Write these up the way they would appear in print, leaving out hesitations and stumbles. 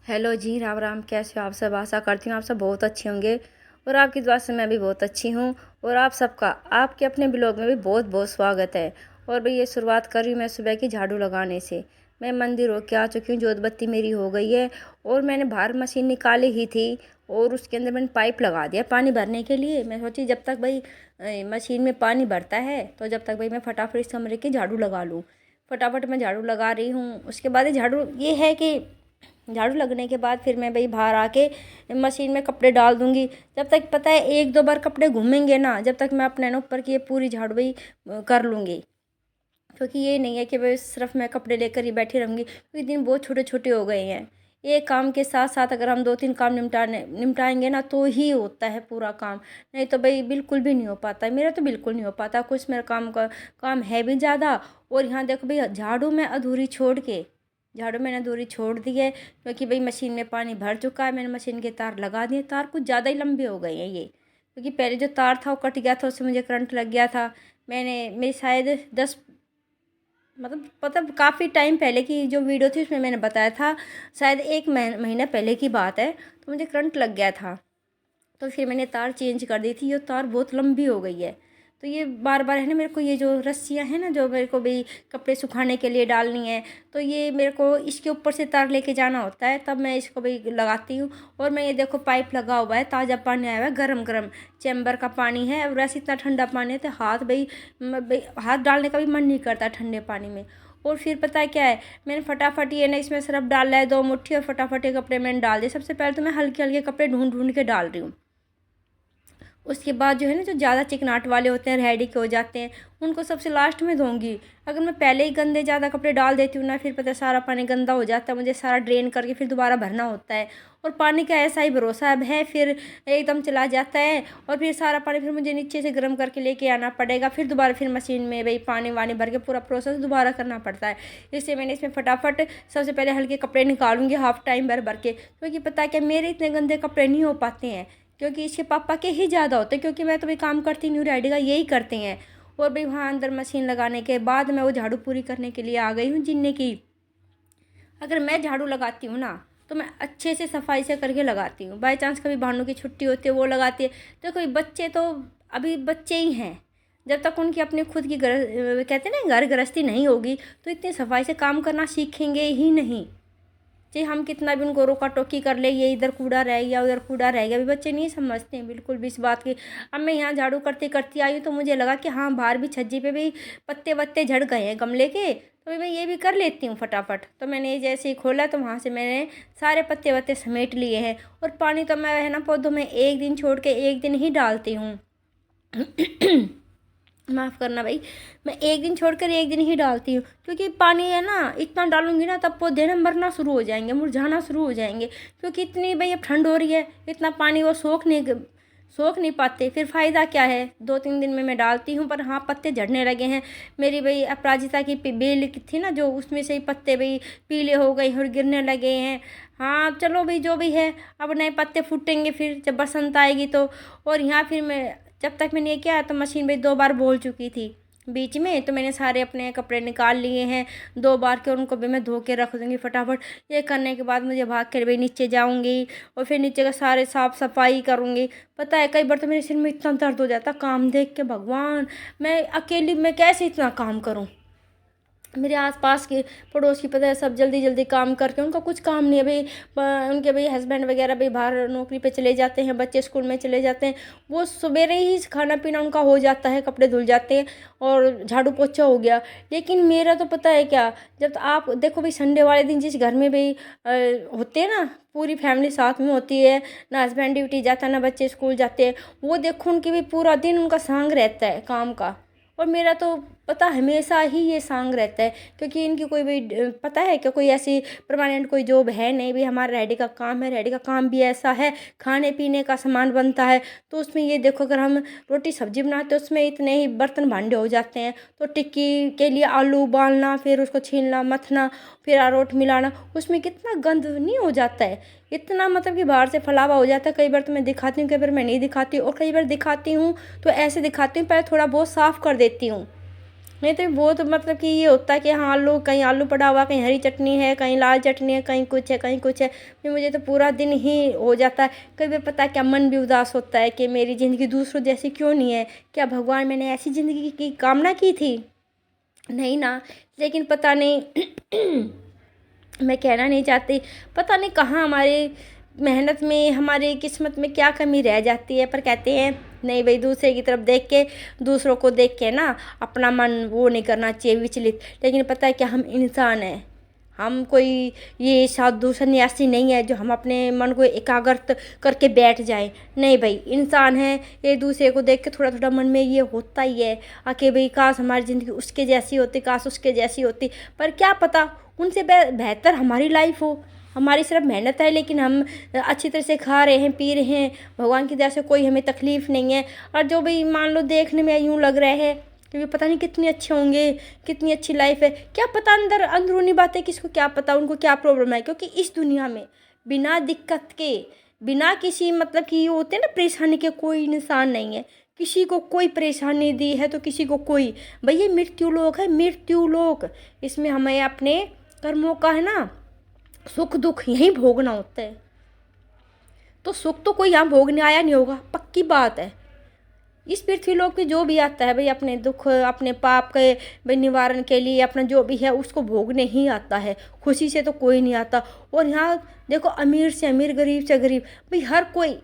Hello जी, राम राम। कैसे हो आप सब? आशा करती हूँ आप सब बहुत अच्छे होंगे और आपकी दुआ से मैं भी बहुत अच्छी हूँ। और आप सबका आपके अपने ब्लॉग में भी बहुत बहुत स्वागत है। और भाई ये शुरुआत कर रही हूँ मैं सुबह की झाड़ू लगाने से। मैं मंदिर होके आ चुकी हूँ, जोत बत्ती मेरी हो गई है और मैंने बाहर मशीन निकाली ही थी और उसके अंदर मैंने पाइप लगा दिया पानी भरने के लिए। मैं सोची जब तक भाई मशीन में पानी भरता है तो जब तक भाई मैं फटाफट इस कमरे की झाड़ू लगा लूँ। फटाफट मैं झाड़ू लगा रही हूँ। उसके बाद झाड़ू ये है कि झाड़ू लगने के बाद फिर मैं भाई बाहर आके मशीन में कपड़े डाल दूंगी। जब तक पता है एक दो बार कपड़े घूमेंगे ना, जब तक मैं अपने ना ऊपर की ये पूरी झाड़ू भाई कर लूँगी। क्योंकि ये नहीं है कि भाई सिर्फ मैं कपड़े लेकर ही बैठी रहूँगी, क्योंकि दिन बहुत छोटे छोटे हो गए हैं। एक काम के साथ साथ अगर हम दो तीन काम निपटाएंगे ना तो ही होता है पूरा काम। नहीं तो भाई बिल्कुल भी नहीं हो पाता है। मेरा तो बिल्कुल नहीं हो पाता कुछ। मेरा काम है भी ज़्यादा। और यहाँ देखो भाई झाड़ू मैंने अधूरी छोड़ दी है, क्योंकि भाई मशीन में पानी भर चुका है। मैंने मशीन के तार लगा दिए। तार कुछ ज़्यादा ही लंबे हो गए हैं ये, क्योंकि पहले जो तार था वो कट गया था, उससे मुझे करंट लग गया था। मैंने मेरी शायद 10 मतलब काफ़ी टाइम पहले की जो वीडियो थी उसमें मैंने बताया था, शायद एक महीना पहले की बात है। तो मुझे करंट लग गया था, तो फिर मैंने तार चेंज कर दी थी। ये तार बहुत लंबी हो गई है, तो ये बार बार है ना, मेरे को ये जो रस्सियाँ हैं ना जो मेरे को भी कपड़े सुखाने के लिए डालनी है, तो ये मेरे को इसके ऊपर से तार लेके जाना होता है, तब मैं इसको भी लगाती हूँ। और मैं ये देखो पाइप लगा हुआ है, ताज़ा पानी आया हुआ है, गरम गरम चैम्बर का पानी है। और वैसे इतना ठंडा पानी है तो हाथ डालने का भी मन नहीं करता ठंडे पानी में। और फिर पता है क्या है, मैंने फटाफट ये ना इसमें सरफ डाला है 2 मुट्ठी, और फटाफट ये कपड़े मैंने डाल दिए। सबसे पहले तो मैं हल्के हल्के कपड़े ढूंढ ढूंढ के डाल रही हूँ। उसके बाद जो है ना, जो ज़्यादा चिकनाहट वाले होते हैं, रेडी के हो जाते हैं, उनको सबसे लास्ट में धोऊंगी। अगर मैं पहले ही गंदे ज़्यादा कपड़े डाल देती हूँ ना, फिर पता है सारा पानी गंदा हो जाता है, मुझे सारा ड्रेन करके फिर दोबारा भरना होता है। और पानी का ऐसा ही भरोसा अब है, फिर एकदम चला जाता है और फिर सारा पानी फिर मुझे नीचे से गर्म करके लेके आना पड़ेगा। फिर दोबारा फिर मशीन में भाई पानी वानी भर के पूरा प्रोसेस दोबारा करना पड़ता है। इसलिए मैंने इसमें फटाफट सबसे पहले हल्के कपड़े निकालूंगी हाफ टाइम भर भर के, क्योंकि पता है कि मेरे इतने गंदे कपड़े नहीं हो पाते हैं, क्योंकि इसके पापा के ही ज़्यादा होते हैं। क्योंकि मैं तो भाई काम करती नहीं हूँ, रेडी का यही करते हैं। और भाई वहाँ अंदर मशीन लगाने के बाद मैं वो झाड़ू पूरी करने के लिए आ गई हूँ जिनने की। अगर मैं झाड़ू लगाती हूँ ना तो मैं अच्छे से सफाई से करके लगाती हूँ। बाई चांस कभी भानु की छुट्टी होती है वो लगाती है, तो कोई बच्चे तो अभी बच्चे ही हैं। जब तक उनकी अपनी खुद की कहते हैं ना घर गृहस्थी नहीं होगी तो इतनी सफाई से काम करना सीखेंगे ही नहीं। चाहे हम कितना भी उनको रोका टोकी कर ले, ये इधर कूड़ा रह गया उधर कूड़ा रह गया, अभी बच्चे नहीं समझते हैं बिल्कुल भी इस बात की। अब मैं यहाँ झाड़ू करते करती आई हूँ तो मुझे लगा कि हाँ बाहर भी छज्जे पे भी पत्ते वत्ते झड़ गए हैं गमले के, तो मैं ये भी कर लेती हूँ फटाफट। तो मैंने ये जैसे ही खोला तो वहाँ से मैंने सारे पत्ते वत्ते समेट लिए हैं। और पानी तो मैं है ना पौधों में एक दिन छोड़ के एक दिन ही डालती हूँ। माफ़ करना भाई, मैं एक दिन छोड़कर एक दिन ही डालती हूँ, क्योंकि पानी है ना इतना डालूंगी ना तब पौधे ना मरना शुरू हो जाएंगे, मुरझाना शुरू हो जाएंगे। क्योंकि इतनी भाई अब ठंड हो रही है, इतना पानी वो सोख नहीं पाते। फिर फ़ायदा क्या है, 2-3 दिन में मैं डालती हूँ पर हाँ पत्ते झड़ने लगे हैं। मेरी भाई अपराजिता की बेल की थी ना जो, उसमें से ही पत्ते भाई पीले हो गए और गिरने लगे हैं। हाँ चलो भाई जो भी है, अब नए पत्ते फूटेंगे फिर जब बसंत आएगी तो। और यहाँ फिर मैं जब तक मैंने ये किया तो मशीन भाई 2 बार बोल चुकी थी बीच में, तो मैंने सारे अपने कपड़े निकाल लिए हैं 2 बार के, उनको भी मैं धो के रख दूँगी फटाफट। ये करने के बाद मुझे भाग कर भाई नीचे जाऊँगी और फिर नीचे का सारे साफ़ सफाई करूँगी। पता है कई बार तो मेरे सिर में इतना दर्द हो जाता काम देख के, भगवान मैं अकेली मैं कैसे इतना काम करूँ। मेरे आसपास के पड़ोस की पता है सब जल्दी जल्दी काम करके, उनका कुछ काम नहीं है भाई। उनके भाई हस्बैंड वगैरह भाई बाहर नौकरी पे चले जाते हैं, बच्चे स्कूल में चले जाते हैं, वो सवेरे ही खाना पीना उनका हो जाता है, कपड़े धुल जाते हैं और झाड़ू पोछा हो गया। लेकिन मेरा तो पता है क्या, जब आप देखो भाई संडे वाले दिन जिस घर में भाई होते हैं ना, पूरी फैमिली साथ में होती है, ना हस्बैंड ड्यूटी जाता है ना बच्चे स्कूल जाते हैं, वो देखो उनके भी पूरा दिन उनका सांग रहता है काम का। और मेरा तो पता हमेशा ही ये सांग रहता है, क्योंकि इनकी कोई भी पता है क्या कोई ऐसी परमानेंट कोई जॉब है नहीं भी। हमारा रेडी का काम है, रेडी का काम भी ऐसा है, खाने पीने का सामान बनता है, तो उसमें ये देखो अगर हम रोटी सब्जी बनाते हैं उसमें इतने ही बर्तन भांडे हो जाते हैं। तो टिक्की के लिए आलू उबालना, फिर उसको छीलना मथना, फिर अरारोट मिलाना, उसमें कितना गंद नहीं हो जाता है, इतना मतलब कि बाहर से फैलावा हो जाता है। कई बार तो मैं दिखाती हूँ, कई बार मैं नहीं दिखाती, और कई बार दिखाती हूँ तो ऐसे दिखाती हूँ पहले थोड़ा बहुत साफ़ कर देती हूँ। नहीं तो बहुत मतलब कि ये होता है कि हाँ आलू, कहीं आलू पड़ा हुआ, कहीं हरी चटनी है, कहीं लाल चटनी है, कहीं कुछ है, कहीं कुछ है। फिर मुझे तो पूरा दिन ही हो जाता है। कई बार पता है क्या मन भी उदास होता है कि मेरी ज़िंदगी दूसरों जैसी क्यों नहीं है। क्या भगवान मैंने ऐसी ज़िंदगी की कामना की थी? नहीं ना। लेकिन पता नहीं मैं कहना नहीं चाहती, पता नहीं कहाँ हमारे मेहनत में, हमारी किस्मत में क्या कमी रह जाती है। पर कहते हैं नहीं भाई, दूसरे की तरफ देख के, दूसरों को देख के ना अपना मन वो नहीं करना चाहिए विचलित। लेकिन पता है क्या, हम इंसान हैं, हम कोई ये साधु सन्यासी नहीं है जो हम अपने मन को एकाग्र करके बैठ जाए। नहीं भाई, इंसान है, एक दूसरे को देख के थोड़ा थोड़ा मन में ये होता ही है आके भाई काश हमारी ज़िंदगी उसके जैसी होती, काश उसके जैसी होती। पर क्या पता उनसे बेहतर हमारी लाइफ हो। हमारी सिर्फ मेहनत है, लेकिन हम अच्छी तरह से खा रहे हैं, पी रहे हैं, भगवान की दया से कोई हमें तकलीफ़ नहीं है। और जो भी मान लो देखने में यूँ लग रहे हैं क्योंकि पता नहीं कितने अच्छे होंगे, कितनी अच्छी लाइफ है, क्या पता अंदर अंदरूनी बातें किसको क्या पता, उनको क्या प्रॉब्लम है। क्योंकि इस दुनिया में बिना दिक्कत के, बिना किसी मतलब कि ये होते हैं ना परेशानी के, कोई इंसान नहीं है। किसी को कोई परेशानी दी है तो किसी को कोई, भाई ये मृत्यु लोक है, मृत्यु लोक। इसमें हमें अपने कर्मों का है ना सुख दुख यहीं भोगना होता है। तो सुख तो कोई यहाँ भोगने आया नहीं होगा, पक्की बात है। इस पृथ्वी लोक पे जो भी आता है भाई अपने दुख, अपने पाप के भाई निवारण के लिए, अपना जो भी है उसको भोगने ही आता है। खुशी से तो कोई नहीं आता। और यहाँ देखो, अमीर से अमीर, गरीब से गरीब, भाई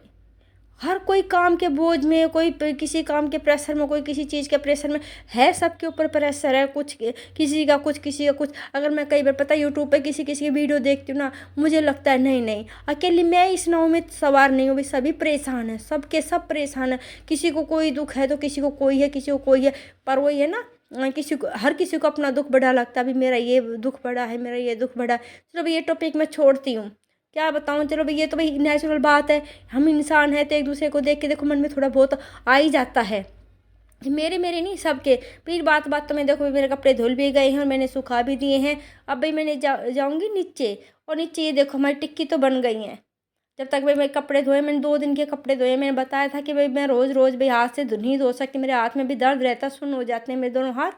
हर कोई काम के बोझ में, कोई किसी काम के प्रेशर में, कोई किसी चीज़ के प्रेशर में है। सबके ऊपर प्रेशर है, कुछ किसी का कुछ, किसी का कुछ। अगर मैं कई बार पता यूट्यूब पे किसी किसी की वीडियो देखती हूँ ना, मुझे लगता है नहीं नहीं, अकेली मैं इस नाव में सवार नहीं हूँ भाई, सभी परेशान है, सबके सब परेशान है। किसी को कोई दुख है तो किसी को कोई है, किसी को कोई है। पर वही है ना, किसी को, हर किसी को अपना दुख बड़ा लगता है। अभी मेरा ये दुख बड़ा है, मेरा ये दुख बड़ा है। चलो भाई ये टॉपिक मैं छोड़ती हूँ, क्या बताऊँ। चलो भाई ये तो भाई नेचुरल बात है, हम इंसान हैं तो एक दूसरे को देख के देखो मन में थोड़ा बहुत आ ही जाता है। मेरे मेरे नहीं, सबके। फिर बात बात तो मैं देखो मेरे कपड़े धुल भी गए हैं और मैंने सुखा भी दिए हैं। अब भाई मैंने जाऊँगी नीचे, और नीचे ये देखो हमारी टिक्की तो बन गई है। जब तक भाई मेरे कपड़े धोए, मैंने 2 दिन के कपड़े धोए। मैंने बताया था कि भाई मैं रोज़ रोज़ भाई हाथ से नहीं धो सकती, मेरे हाथ में भी दर्द रहता है, सुन्न हो जाते हैं मेरे दोनों हाथ।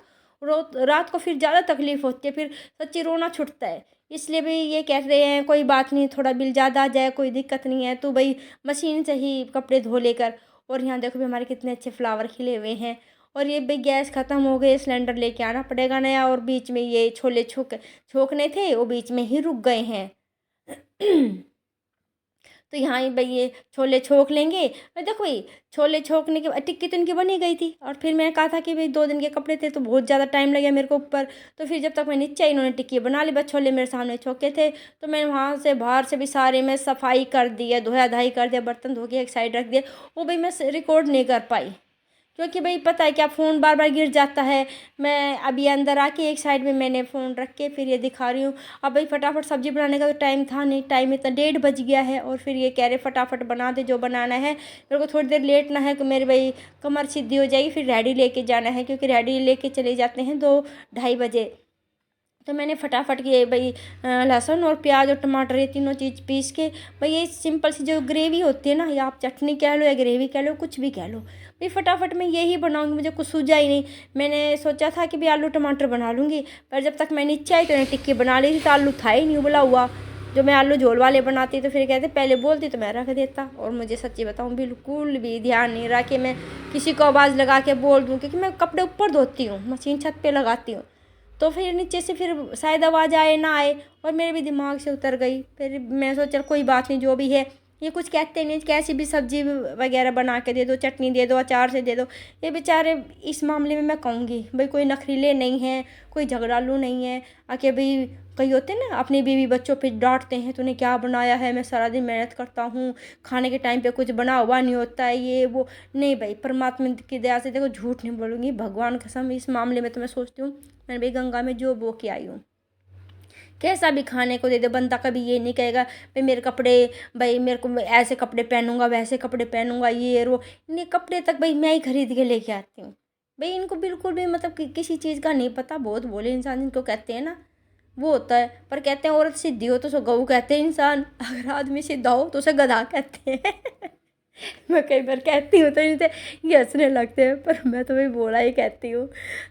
रात को फिर ज़्यादा तकलीफ होती है, फिर सच्ची रोना छुटता है। इसलिए भी ये कह रहे हैं कोई बात नहीं, थोड़ा बिल ज़्यादा आ जाए कोई दिक्कत नहीं है, तो भाई मशीन से ही कपड़े धो लेकर। और यहाँ देखो भी हमारे कितने अच्छे फ्लावर खिले हुए हैं। और ये भाई गैस ख़त्म हो गई, सिलेंडर लेके आना पड़ेगा नया। और बीच में ये छोले छोकने थे, वो बीच में ही रुक गए हैं। तो यहाँ ही भाई ये छोले छोक लेंगे। और देखो भाई छोले छोकने के बाद टिक्की तो इनकी बनी गई थी। और फिर मैंने कहा था कि भाई 2 दिन के कपड़े थे तो बहुत ज़्यादा टाइम लगे मेरे को ऊपर। तो फिर जब तक मैं नीचे आई, इन्होंने टिक्की बना ली, बस छोले मेरे सामने छोके थे। तो मैंने वहाँ से बाहर से भी सारे में सफाई कर दी है, धोया धाई कर दिया, बर्तन धो के एक साइड रख दिया। वो भाई मैं रिकॉर्ड नहीं कर पाई, क्योंकि भाई पता है क्या, फ़ोन बार बार गिर जाता है। मैं अभी अंदर आके एक साइड में मैंने फ़ोन रख के फिर ये दिखा रही हूँ। अब भाई फटाफट सब्ज़ी बनाने का तो टाइम था नहीं, टाइम इतना 1:30 बज गया है। और फिर ये कह रहे फटाफट बना दे जो बनाना है, मेरे को थोड़ी देर लेट ना है कि मेरे भाई कमर सीधी हो जाएगी। फिर रेडी लेके जाना है, क्योंकि रेडी लेके चले जाते हैं 2-2:30 बजे। तो मैंने फटाफट ये भाई लहसुन और प्याज और टमाटर ये तीनों चीज़ पीस के, भाई ये सिंपल सी जो ग्रेवी होती है ना, या आप चटनी कह लो या ग्रेवी कह लो, कुछ भी कह लो, भाई फटाफट मैं यही बनाऊंगी। मुझे कुछ सूझा ही नहीं। मैंने सोचा था कि भाई आलू टमाटर बना लूँगी, पर जब तक मैं नीचे आई तो मैंने टिक्की बना ली थी, तो आलू था ही नहीं उबला हुआ। जो मैं आलू झोल वाले बनाती तो फिर कहते पहले बोलती तो मैं रख देता। और मुझे सच्ची बताऊँ बिल्कुल भी ध्यान नहीं रहा कि मैं किसी को आवाज़ लगा के बोल दूँ, क्योंकि मैं कपड़े ऊपर धोती हूँ, मशीन छत पे लगाती हूँ। तो फिर नीचे से फिर शायद आवाज़ आए ना आए, और मेरे भी दिमाग से उतर गई। फिर मैं सोचा कोई बात नहीं, जो भी है ये कुछ कहते नहीं, कैसी भी सब्जी वगैरह बना के दे दो, चटनी दे दो, अचार से दे दो। ये बेचारे इस मामले में मैं कहूँगी भाई कोई नखरीले नहीं हैं, कोई झगड़ालू नहीं है। आके भाई कई होते हैं ना अपनी बीवी बच्चों पे डांटते हैं, तूने क्या बनाया है, मैं सारा दिन मेहनत करता हूँ, खाने के टाइम पे कुछ बना हुआ नहीं होता है, ये वो। नहीं भाई, परमात्मा की दया से देखो झूठ नहीं बोलूँगी, भगवान कसम इस मामले में तो मैं सोचती हूँ मैंने भाई गंगा में जो बो के आई हूँ। कैसा भी खाने को दे दे, बंदा कभी ये नहीं कहेगा भाई मेरे कपड़े, भाई मेरे को ऐसे कपड़े पहनूंगा, वैसे कपड़े पहनूंगा, ये वो। इन्हें कपड़े तक भाई मैं ही खरीद के लेके आती हूँ। भाई इनको बिल्कुल भी मतलब किसी चीज़ का नहीं पता। बहुत बोले इंसान जिनको कहते हैं ना, वो होता है। पर कहते हैं औरत सीधी हो तो उसे गऊ कहते हैं इंसान, अगर आदमी सीधा हो तो उसे गधा कहते हैं। मैं कई बार कहती हूँ तो इनसे ये हंसने लगते हैं, पर मैं तो भाई बोला ही कहती हूँ।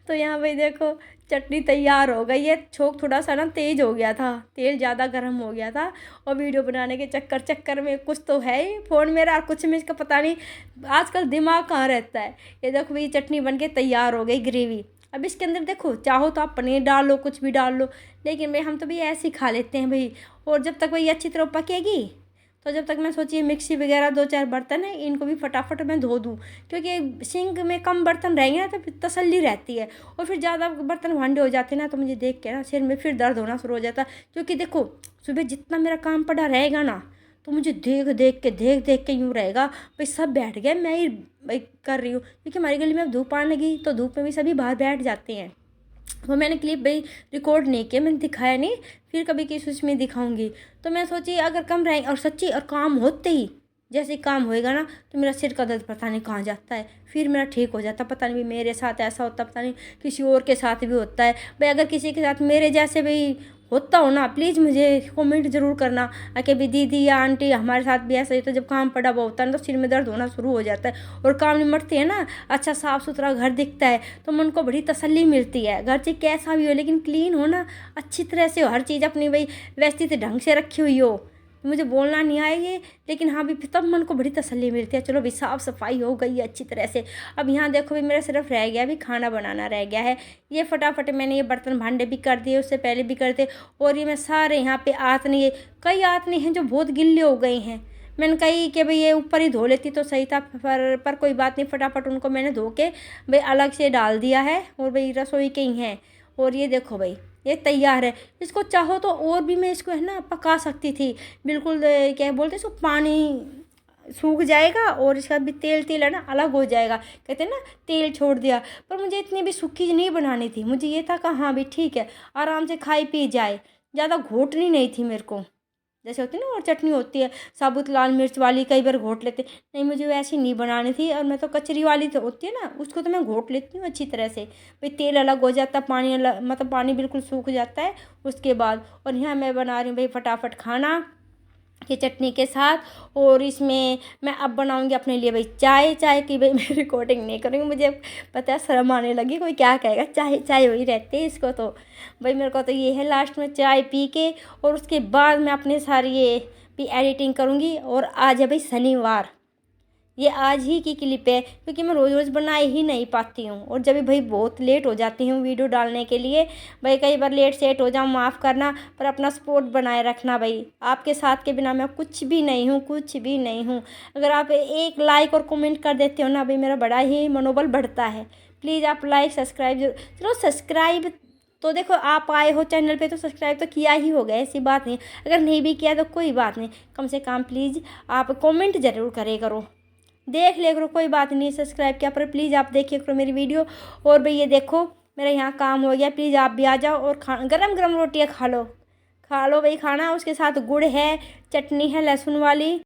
तो यहाँ भाई देखो चटनी तैयार हो गई है। छोंक थोड़ा सा ना तेज़ हो गया था, तेल ज़्यादा गर्म हो गया था, और वीडियो बनाने के चक्कर चक्कर में कुछ तो है ही फ़ोन मेरा और कुछ में इसका पता नहीं आजकल दिमाग कहाँ रहता है। ये देखो भाई चटनी बन के तैयार हो गई ग्रेवी। अब इसके अंदर देखो चाहो तो आप पनीर डाल लो, कुछ भी डाल लो, लेकिन भाई हम तो भाई ऐसे ही खा लेते हैं भाई। और जब तक भाई अच्छी तरह पकेगी, तो जब तक मैं सोचिए मिक्सी वगैरह 2-4 बर्तन है इनको भी फटाफट मैं धो दूँ, क्योंकि सिंक में कम बर्तन रहेंगे ना तो फिर तसल्ली रहती है। और फिर ज़्यादा बर्तन भांडे हो जाते हैं ना तो मुझे देख के ना सिर में फिर दर्द होना शुरू हो जाता है। क्योंकि देखो सुबह जितना मेरा काम पड़ा रहेगा ना, तो मुझे देख देख के यूँ रहेगा भाई सब बैठ गए, मैं ही भाई कर रही हूँ। क्योंकि हमारी गली में अब धूप आने लगी तो धूप में भी सभी बाहर बैठ जाते हैं। वो मैंने क्लिप भाई रिकॉर्ड नहीं किया, मैंने दिखाया नहीं, फिर कभी किसी उसमें दिखाऊंगी। तो मैं सोची अगर कम रहेंगे, और सच्ची और काम होते ही जैसे काम होएगा ना तो मेरा सिर का दर्द पता नहीं कहाँ जाता है, फिर मेरा ठीक हो जाता। पता नहीं भाई मेरे साथ ऐसा होता, पता नहीं किसी और के साथ भी होता है भाई। अगर किसी के साथ मेरे जैसे भाई होता हो ना, प्लीज़ मुझे कमेंट ज़रूर करना कि भाई दीदी या आंटी हमारे साथ भी ऐसा ही होता है। जब काम पड़ा हुआ होता है ना तो सिर में दर्द होना शुरू हो जाता है और काम निमटते हैं ना, अच्छा साफ़ सुथरा घर दिखता है तो मन को बड़ी तसल्ली मिलती है। घर चाहे कैसा भी हो लेकिन क्लीन हो ना, अच्छी तरह से हो, हर चीज़ अपनी भाई व्यवस्थित ढंग से रखी हुई हो। मुझे बोलना नहीं आए ये, लेकिन हाँ भी तब मन को बड़ी तसल्ली मिलती है। चलो भाई साफ़ सफाई हो गई है अच्छी तरह से। अब यहाँ देखो भाई मेरा सिर्फ रह गया, अभी खाना बनाना रह गया है। ये फटाफट मैंने ये बर्तन भांडे भी कर दिए, उससे पहले भी कर दिए। और ये मैं सारे यहाँ पे आतने, ये कई आतने हैं जो बहुत गिल्ले हो गए हैं। मैंने कही कि भाई ये ऊपर ही धो लेती तो सही था, पर कोई बात नहीं, फटाफट उनको मैंने धो के भाई अलग से डाल दिया है। और भाई रसोई के ही हैं। और ये देखो भाई ये तैयार है। इसको चाहो तो और भी मैं इसको है ना पका सकती थी, बिल्कुल क्या बोलते हैं इसको, पानी सूख जाएगा और इसका भी तेल तेल है ना अलग हो जाएगा, कहते हैं ना तेल छोड़ दिया। पर मुझे इतनी भी सूखी नहीं बनानी थी, मुझे ये था कि हाँ भी ठीक है आराम से खाई पी जाए, ज़्यादा घोटनी नहीं थी मेरे को। जैसे होती है ना और चटनी होती है साबुत लाल मिर्च वाली, कई बार घोट लेते, नहीं मुझे वैसी नहीं बनानी थी। और मैं तो कचरी वाली तो होती है ना उसको तो मैं घोट लेती हूँ अच्छी तरह से, भाई तेल अलग हो जाता है, पानी अलग, मतलब पानी बिल्कुल सूख जाता है उसके बाद। और यहाँ मैं बना रही हूँ भाई फटाफट खाना ये चटनी के साथ। और इसमें मैं अब बनाऊंगी अपने लिए भाई चाय। चाय की भाई मैं रिकॉर्डिंग नहीं करूँगी, मुझे पता है शर्म आने लगी, कोई क्या कहेगा, चाय चाय वही रहती है इसको। तो भाई मेरे को तो ये है लास्ट में चाय पी के, और उसके बाद मैं अपने सारी ये भी एडिटिंग करूँगी। और आज है भाई शनिवार, ये आज ही की क्लिप है क्योंकि मैं रोज़ रोज़ बना ही नहीं पाती हूँ। और जब भी भाई बहुत लेट हो जाती हूँ वीडियो डालने के लिए, भाई कई बार लेट सेट हो जाऊँ माफ़ करना, पर अपना सपोर्ट बनाए रखना भाई। आपके साथ के बिना मैं कुछ भी नहीं हूँ, कुछ भी नहीं हूँ। अगर आप एक लाइक और कमेंट कर देते हो ना भाई मेरा बड़ा ही मनोबल बढ़ता है। प्लीज़ आप लाइक सब्सक्राइब जरूर, चलो सब्सक्राइब तो देखो आप आए हो चैनल पे तो सब्सक्राइब तो किया ही होगा, ऐसी बात नहीं। अगर नहीं भी किया तो कोई बात नहीं, कम से कम प्लीज़ आप कमेंट ज़रूर करे करो, देख ले करो, कोई बात नहीं। सब्सक्राइब किया पर प्लीज़ आप देखिए करो मेरी वीडियो। और भाई ये देखो मेरा यहाँ काम हो गया, प्लीज़ आप भी आ जाओ और गरम गरम रोटियाँ खा लो, खा लो भाई खाना। उसके साथ गुड़ है, चटनी है लहसुन वाली,